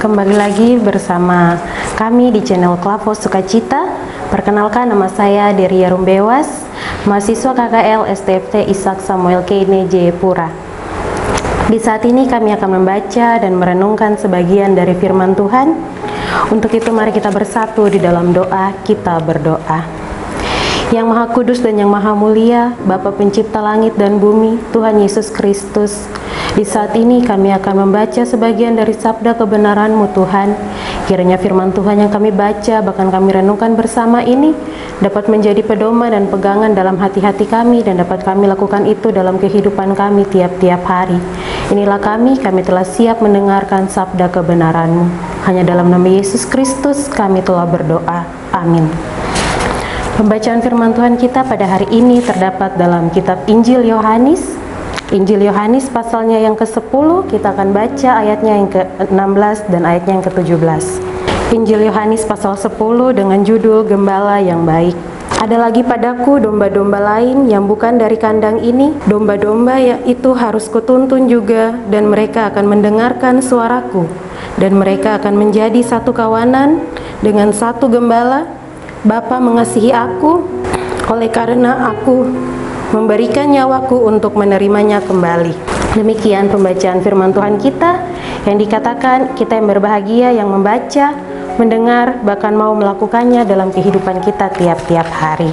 Kembali lagi bersama kami di channel Klavo Sukacita. Perkenalkan, nama saya Deria Rumbewas, mahasiswa KKL STFT Ishak Samuel Kene Jayapura. Di saat ini kami akan membaca dan merenungkan sebagian dari firman Tuhan. Untuk itu mari kita bersatu di dalam doa. Kita berdoa. Yang Maha Kudus dan yang Maha Mulia, Bapa Pencipta langit dan bumi, Tuhan Yesus Kristus, di saat ini kami akan membaca sebagian dari sabda kebenaran-Mu Tuhan. Kiranya firman Tuhan yang kami baca, bahkan kami renungkan bersama ini, dapat menjadi pedoman dan pegangan dalam hati-hati kami, dan dapat kami lakukan itu dalam kehidupan kami tiap-tiap hari. Inilah kami telah siap mendengarkan sabda kebenaran-Mu. Hanya dalam nama Yesus Kristus kami telah berdoa. Amin. Pembacaan firman Tuhan kita pada hari ini terdapat dalam kitab Injil Yohanes. Injil Yohanes pasalnya yang ke-10, kita akan baca ayatnya yang ke-16 dan ayatnya yang ke-17. Injil Yohanes pasal 10 dengan judul Gembala yang Baik. Ada lagi padaku domba-domba lain yang bukan dari kandang ini. Domba-domba itu harus kutuntun juga, dan mereka akan mendengarkan suaraku. Dan mereka akan menjadi satu kawanan dengan satu gembala. Bapa mengasihi aku, oleh karena aku memberikan nyawaku untuk menerimanya kembali. Demikian pembacaan firman Tuhan kita, yang dikatakan kita yang berbahagia yang membaca, mendengar, bahkan mau melakukannya dalam kehidupan kita tiap-tiap hari.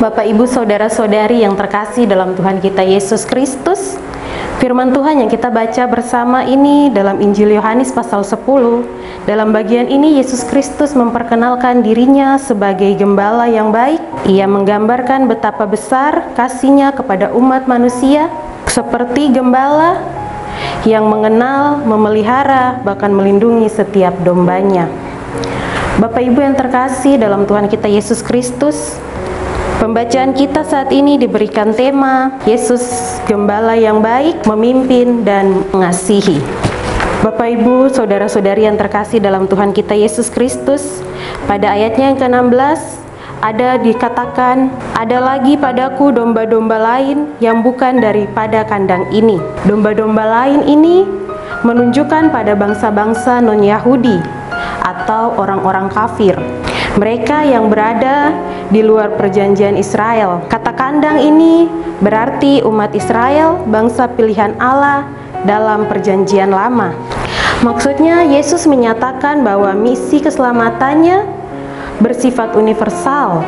Bapak, Ibu, Saudara-saudari yang terkasih dalam Tuhan kita Yesus Kristus, firman Tuhan yang kita baca bersama ini dalam Injil Yohanes pasal 10. Dalam bagian ini Yesus Kristus memperkenalkan dirinya sebagai gembala yang baik. Ia menggambarkan betapa besar kasih-Nya kepada umat manusia, seperti gembala yang mengenal, memelihara, bahkan melindungi setiap dombanya. Bapak Ibu yang terkasih dalam Tuhan kita Yesus Kristus, pembacaan kita saat ini diberikan tema Yesus Gembala yang Baik, Memimpin dan Mengasihi. Bapak Ibu, Saudara-saudari yang terkasih dalam Tuhan kita Yesus Kristus, pada ayatnya yang ke-16 ada dikatakan, ada lagi padaku domba-domba lain yang bukan daripada kandang ini. Domba-domba lain ini menunjukkan pada bangsa-bangsa non-Yahudi atau orang-orang kafir, mereka yang berada di luar perjanjian Israel. Kata kandang ini berarti umat Israel, bangsa pilihan Allah dalam perjanjian lama. Maksudnya Yesus menyatakan bahwa misi keselamatannya bersifat universal,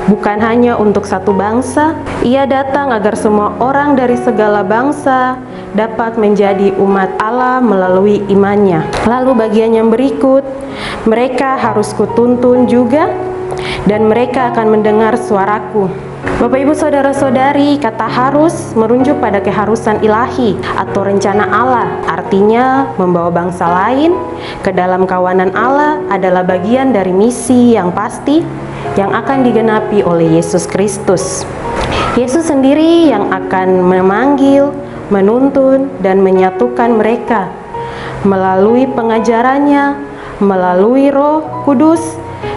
bukan hanya untuk satu bangsa. Ia datang agar semua orang dari segala bangsa dapat menjadi umat Allah melalui imannya. Lalu bagian yang berikut, mereka harus kutuntun juga, dan mereka akan mendengar suaraku. Bapak, Ibu, Saudara-saudari, kata harus merujuk pada keharusan ilahi atau rencana Allah. Artinya membawa bangsa lain ke dalam kawanan Allah adalah bagian dari misi yang pasti yang akan digenapi oleh Yesus Kristus. Yesus sendiri yang akan memanggil, menuntun, dan menyatukan mereka melalui pengajarannya, melalui Roh Kudus,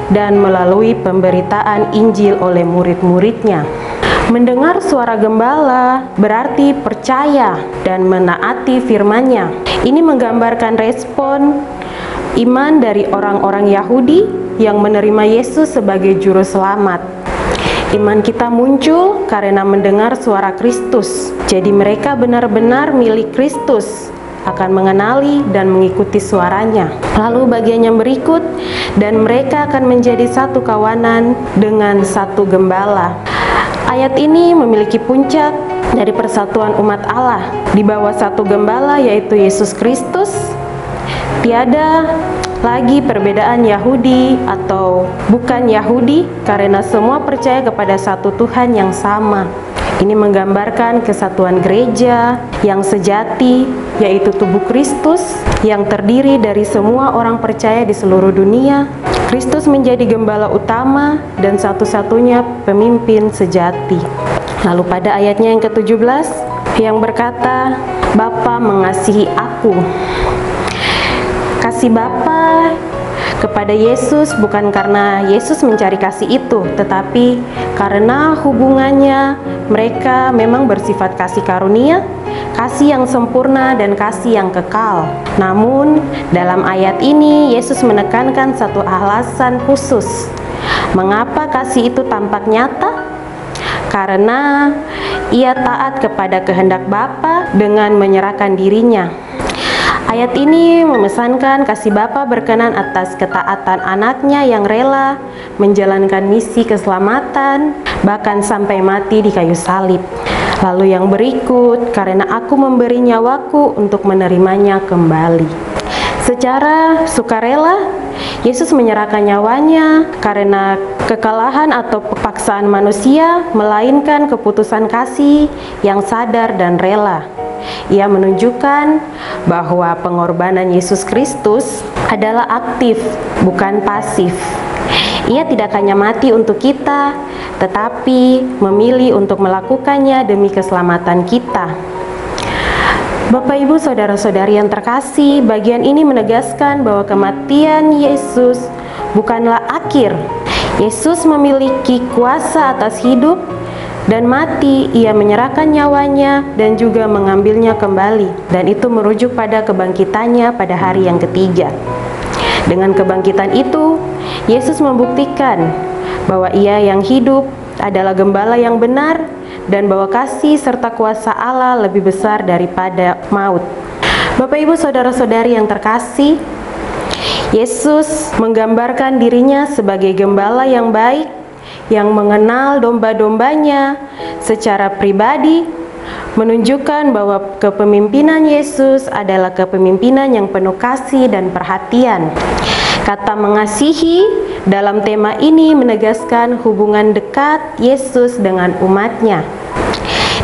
dan melalui pemberitaan Injil oleh murid-muridnya. Mendengar suara gembala berarti percaya dan menaati firman-Nya. Ini menggambarkan respon iman dari orang-orang Yahudi yang menerima Yesus sebagai juru selamat. Iman kita muncul karena mendengar suara Kristus. Jadi mereka benar-benar milik Kristus, akan mengenali dan mengikuti suaranya. Lalu bagian yang berikut, dan mereka akan menjadi satu kawanan dengan satu gembala. Ayat ini memiliki puncak dari persatuan umat Allah di bawah satu gembala, yaitu Yesus Kristus. Tiada lagi perbedaan Yahudi atau bukan Yahudi, karena semua percaya kepada satu Tuhan yang sama. Ini menggambarkan kesatuan gereja yang sejati, yaitu tubuh Kristus yang terdiri dari semua orang percaya di seluruh dunia. Kristus menjadi gembala utama dan satu-satunya pemimpin sejati. Lalu pada ayatnya yang ke-17 yang berkata, Bapa mengasihi aku. Kasih Bapa kepada Yesus bukan karena Yesus mencari kasih itu, tetapi karena hubungannya mereka memang bersifat kasih karunia, kasih yang sempurna dan kasih yang kekal. Namun, dalam ayat ini Yesus menekankan satu alasan khusus. Mengapa kasih itu tampak nyata? Karena ia taat kepada kehendak Bapa dengan menyerahkan dirinya. Ayat ini memesankan kasih Bapa berkenan atas ketaatan anaknya yang rela menjalankan misi keselamatan, bahkan sampai mati di kayu salib. Lalu yang berikut, karena aku memberi nyawaku untuk menerimanya kembali. Secara sukarela, Yesus menyerahkan nyawanya karena kekalahan atau paksaan manusia, melainkan keputusan kasih yang sadar dan rela. Ia menunjukkan bahwa pengorbanan Yesus Kristus adalah aktif, bukan pasif. Ia tidak hanya mati untuk kita, tetapi memilih untuk melakukannya demi keselamatan kita. Bapak, Ibu, saudara-saudari yang terkasih, bagian ini menegaskan bahwa kematian Yesus bukanlah akhir. Yesus memiliki kuasa atas hidup dan mati. Ia menyerahkan nyawanya dan juga mengambilnya kembali, dan itu merujuk pada kebangkitannya pada hari yang ketiga. Dengan kebangkitan itu, Yesus membuktikan bahwa Ia yang hidup adalah gembala yang benar, dan bahwa kasih serta kuasa Allah lebih besar daripada maut. Bapak, Ibu, saudara-saudari yang terkasih, Yesus menggambarkan dirinya sebagai gembala yang baik, yang mengenal domba-dombanya secara pribadi, menunjukkan bahwa kepemimpinan Yesus adalah kepemimpinan yang penuh kasih dan perhatian. Kata mengasihi dalam tema ini menegaskan hubungan dekat Yesus dengan umatnya.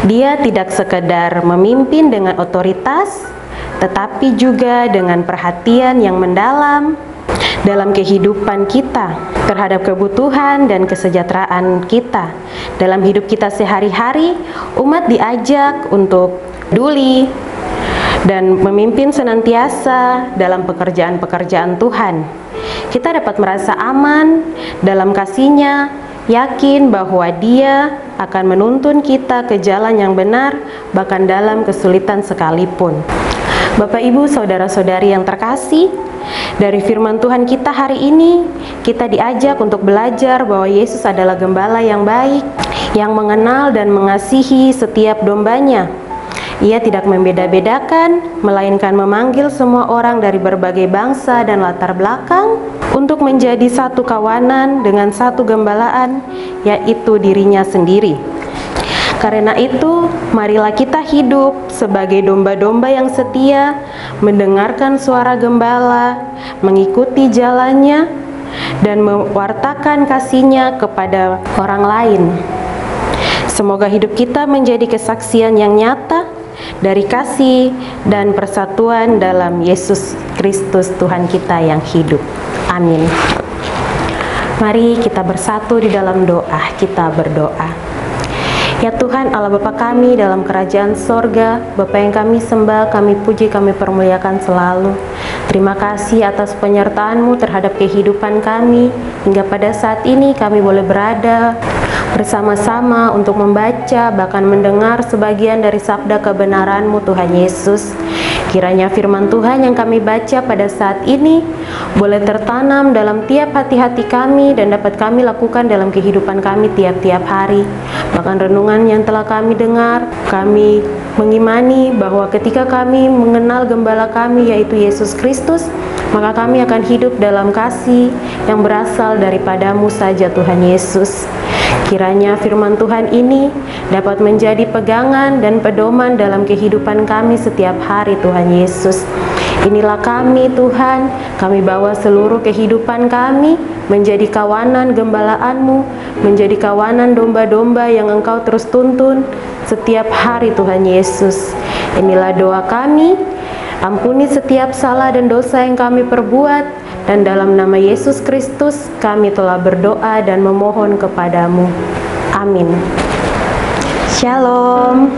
Dia tidak sekedar memimpin dengan otoritas, tetapi juga dengan perhatian yang mendalam dalam kehidupan kita, terhadap kebutuhan dan kesejahteraan kita. Dalam hidup kita sehari-hari, umat diajak untuk peduli dan memimpin senantiasa dalam pekerjaan-pekerjaan Tuhan. Kita dapat merasa aman dalam kasih-Nya, yakin bahwa Dia akan menuntun kita ke jalan yang benar, bahkan dalam kesulitan sekalipun. Bapak, Ibu, saudara-saudari yang terkasih, dari firman Tuhan kita hari ini, kita diajak untuk belajar bahwa Yesus adalah gembala yang baik, yang mengenal dan mengasihi setiap dombanya. Ia tidak membeda-bedakan, melainkan memanggil semua orang dari berbagai bangsa dan latar belakang untuk menjadi satu kawanan dengan satu gembalaan, yaitu dirinya sendiri. Karena itu, marilah kita hidup sebagai domba-domba yang setia, mendengarkan suara gembala, mengikuti jalannya, dan mewartakan kasih-Nya kepada orang lain. Semoga hidup kita menjadi kesaksian yang nyata dari kasih dan persatuan dalam Yesus Kristus Tuhan kita yang hidup. Amin. Mari kita bersatu di dalam doa. Kita berdoa. Ya Tuhan Allah Bapa kami dalam kerajaan sorga, Bapa yang kami sembah, kami puji, kami permuliakan selalu. Terima kasih atas penyertaan-Mu terhadap kehidupan kami, hingga pada saat ini kami boleh berada bersama-sama untuk membaca, bahkan mendengar sebagian dari sabda kebenaran-Mu Tuhan Yesus. Kiranya firman Tuhan yang kami baca pada saat ini boleh tertanam dalam tiap hati-hati kami dan dapat kami lakukan dalam kehidupan kami tiap-tiap hari. Bahkan renungan yang telah kami dengar, kami mengimani bahwa ketika kami mengenal gembala kami yaitu Yesus Kristus, maka kami akan hidup dalam kasih yang berasal daripada-Mu saja Tuhan Yesus. Kiranya firman Tuhan ini dapat menjadi pegangan dan pedoman dalam kehidupan kami setiap hari Tuhan Yesus. Inilah kami Tuhan, kami bawa seluruh kehidupan kami menjadi kawanan gembalaan-Mu, menjadi kawanan domba-domba yang Engkau terus tuntun setiap hari Tuhan Yesus. Inilah doa kami, ampuni setiap salah dan dosa yang kami perbuat, dan dalam nama Yesus Kristus kami telah berdoa dan memohon kepadamu. Amin. Shalom.